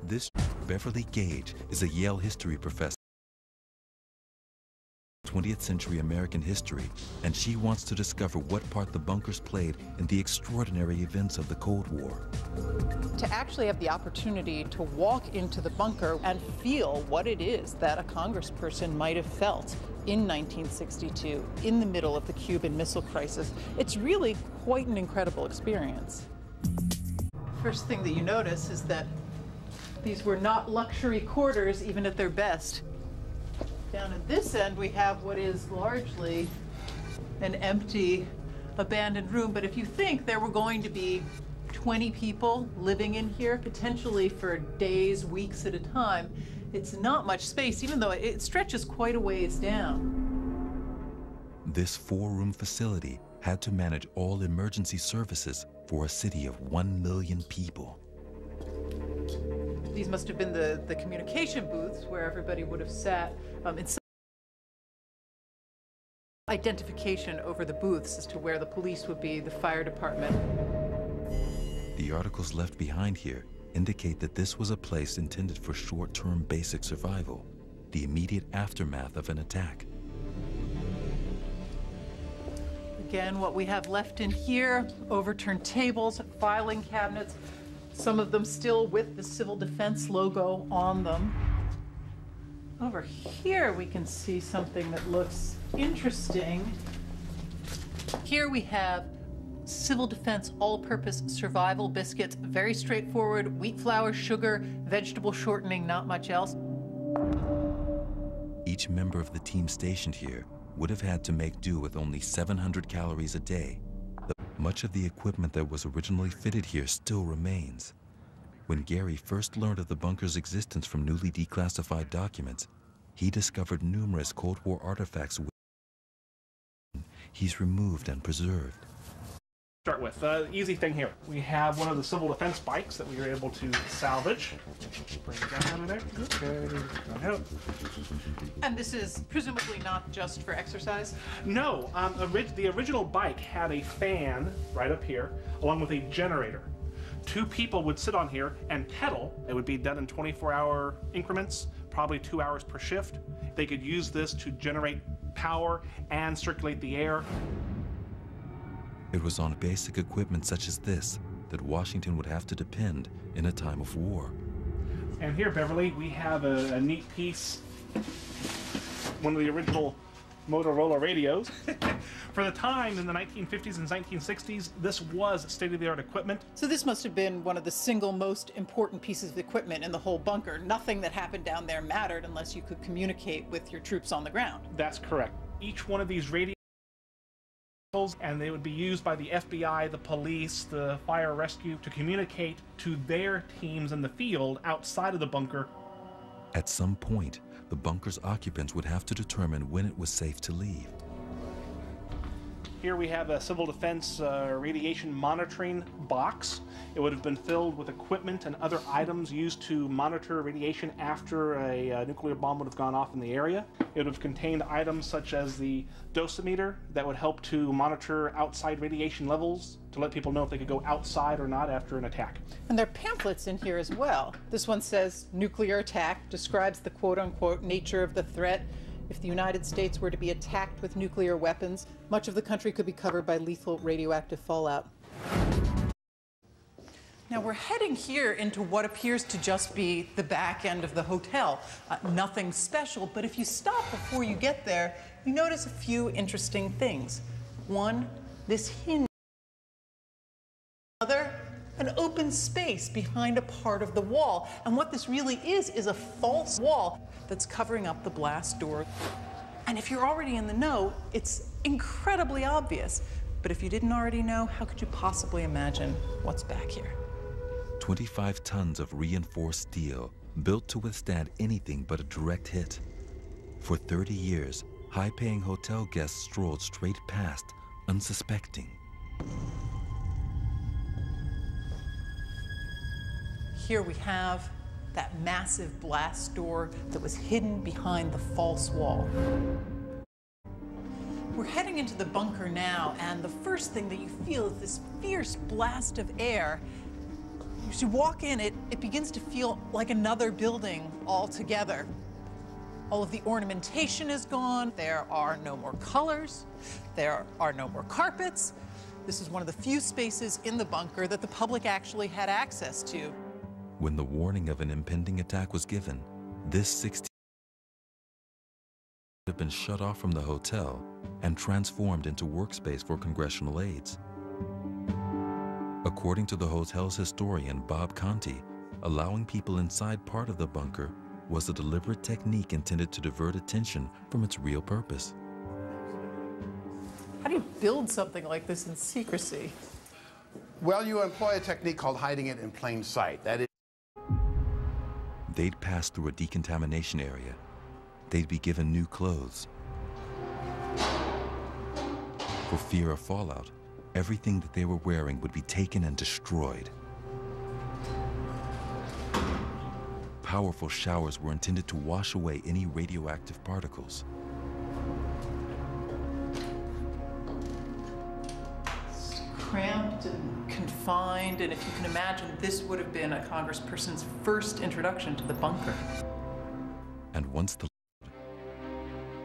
This Beverly Gage is a Yale history professor. 20th century American history, and she wants to discover what part the bunkers played in the extraordinary events of the Cold War. To actually have the opportunity to walk into the bunker and feel what it is that a congressperson might have felt in 1962, in the middle of the Cuban Missile Crisis, it's really quite an incredible experience. First thing that you notice is that these were not luxury quarters, even at their best. Down at this end, we have what is largely an empty, abandoned room. But if you think there were going to be 20 people living in here, potentially for days, weeks at a time, it's not much space, even though it stretches quite a ways down. This four-room facility had to manage all emergency services for a city of 1 million people. These must have been the communication booths where everybody would have sat. In some identification over the booths as to where the police would be, the fire department. The articles left behind here indicate that this was a place intended for short-term basic survival, the immediate aftermath of an attack. Again, what we have left in here, overturned tables, filing cabinets, some of them still with the Civil Defense logo on them. Over here, we can see something that looks interesting. Here we have Civil Defense all-purpose survival biscuits, very straightforward, wheat flour, sugar, vegetable shortening, not much else. Each member of the team stationed here would have had to make do with only 700 calories a day. Much of the equipment that was originally fitted here still remains. When Gary first learned of the bunker's existence from newly declassified documents, he discovered numerous Cold War artifacts he's removed and preserved. Start with the easy thing here. We have one of the Civil Defense bikes that we were able to salvage. Bring it down out of there. Okay. And this is presumably not just for exercise? No, the original bike had a fan right up here, along with a generator. 2 people would sit on here and pedal. It would be done in 24-hour increments, probably 2 hours per shift. They could use this to generate power and circulate the air. It was on basic equipment such as this that Washington would have to depend in a time of war. And here, Beverly, we have a neat piece, one of the original Motorola radios. For the time in the 1950s and 1960s, this was state-of-the-art equipment. So this must have been one of the single most important pieces of equipment in the whole bunker. Nothing that happened down there mattered unless you could communicate with your troops on the ground. That's correct. Each one of these radios, and they would be used by the FBI, the police, the fire rescue to communicate to their teams in the field outside of the bunker. At some point, the bunker's occupants would have to determine when it was safe to leave. Here we have a Civil Defense radiation monitoring box. It would have been filled with equipment and other items used to monitor radiation after a nuclear bomb would have gone off in the area. It would have contained items such as the dosimeter that would help to monitor outside radiation levels to let people know if they could go outside or not after an attack. And there are pamphlets in here as well. This one says, nuclear attack, describes the quote-unquote nature of the threat. If the United States were to be attacked with nuclear weapons, much of the country could be covered by lethal radioactive fallout. Now we're heading here into what appears to just be the back end of the hotel. Nothing special, but if you stop before you get there, you notice a few interesting things. One, this hinge. Another, an open space behind a part of the wall. And what this really is a false wall that's covering up the blast door. And if you're already in the know, it's incredibly obvious. But if you didn't already know, how could you possibly imagine what's back here? 25 tons of reinforced steel, built to withstand anything but a direct hit. For 30 years, high-paying hotel guests strolled straight past, unsuspecting. Here we have that massive blast door that was hidden behind the false wall. We're heading into the bunker now, and the first thing that you feel is this fierce blast of air. You As you walk in, it begins to feel like another building altogether. All of the ornamentation is gone. There are no more colors. There are no more carpets. This is one of the few spaces in the bunker that the public actually had access to. When the warning of an impending attack was given, this 16 had been shut off from the hotel and transformed into workspace for congressional aides. According to the hotel's historian, Bob Conti, allowing people inside part of the bunker was a deliberate technique intended to divert attention from its real purpose. How do you build something like this in secrecy? Well, you employ a technique called hiding it in plain sight. That is, they'd pass through a decontamination area. They'd be given new clothes. For fear of fallout, everything that they were wearing would be taken and destroyed. Powerful showers were intended to wash away any radioactive particles. It's cramped and confined, and if you can imagine, this would have been a congressperson's first introduction to the bunker. And once the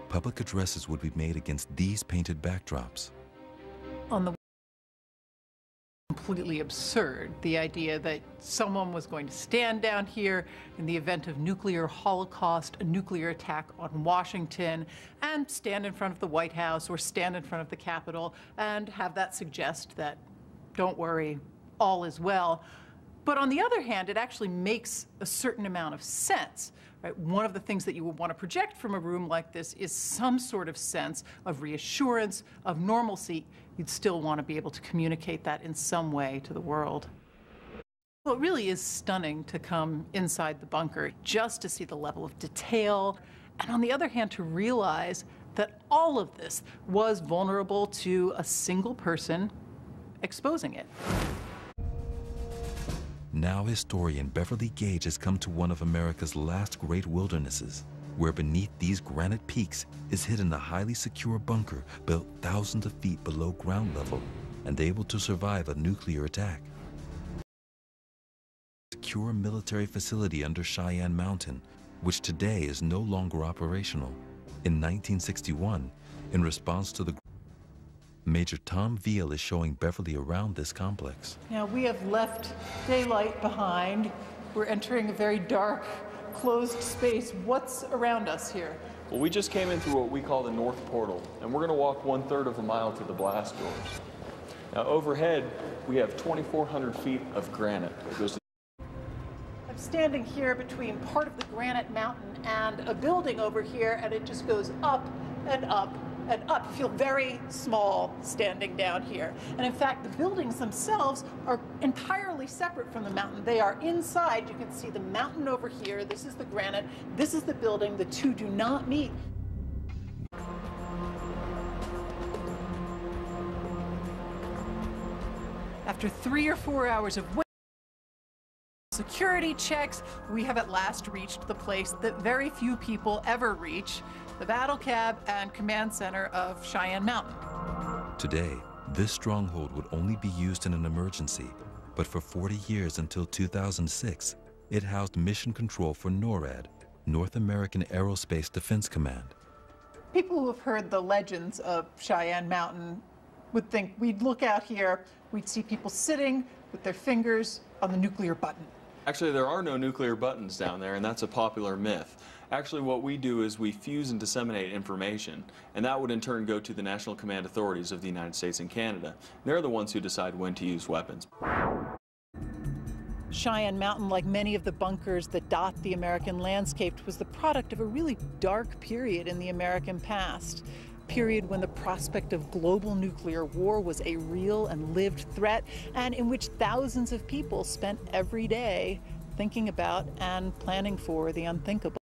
public addresses would be made against these painted backdrops. On the completely absurd, the idea that someone was going to stand down here in the event of nuclear holocaust, a nuclear attack on Washington, and stand in front of the White House or stand in front of the Capitol and have that suggest that, don't worry, all is well. But on the other hand, it actually makes a certain amount of sense. Right? One of the things that you would want to project from a room like this is some sort of sense of reassurance, of normalcy. You'd still want to be able to communicate that in some way to the world. Well, it really is stunning to come inside the bunker just to see the level of detail, and on the other hand, to realize that all of this was vulnerable to a single person exposing it. Now historian Beverly Gage has come to one of America's last great wildernesses, where beneath these granite peaks is hidden a highly secure bunker built thousands of feet below ground level and able to survive a nuclear attack. A secure military facility under Cheyenne Mountain, which today is no longer operational. In 1961, in response to the Major Tom Veal is showing Beverly around this complex. Now, we have left daylight behind. We're entering a very dark, closed space. What's around us here? Well, we just came in through what we call the North Portal, and we're going to walk 1/3 of a mile to the blast doors. Now, overhead, we have 2,400 feet of granite that goes to. I'm standing here between part of the granite mountain and a building over here, and it just goes up and up and up. You feel very small standing down here. And in fact, the buildings themselves are entirely separate from the mountain. They are inside. You can see the mountain over here. This is the granite. This is the building. The two do not meet. After 3 or 4 hours of waiting, security checks, we have at last reached the place that very few people ever reach, the battle cab and command center of Cheyenne Mountain. Today, this stronghold would only be used in an emergency, but for 40 years until 2006, it housed mission control for NORAD, North American Aerospace Defense Command. People who have heard the legends of Cheyenne Mountain would think we'd look out here, we'd see people sitting with their fingers on the nuclear button. Actually, there are no nuclear buttons down there, and that's a popular myth. Actually, what we do is we fuse and disseminate information, and that would in turn go to the National Command Authorities of the United States and Canada. They're the ones who decide when to use weapons. Cheyenne Mountain, like many of the bunkers that dot the American landscape, was the product of a really dark period in the American past. Period when the prospect of global nuclear war was a real and lived threat, and in which thousands of people spent every day thinking about and planning for the unthinkable.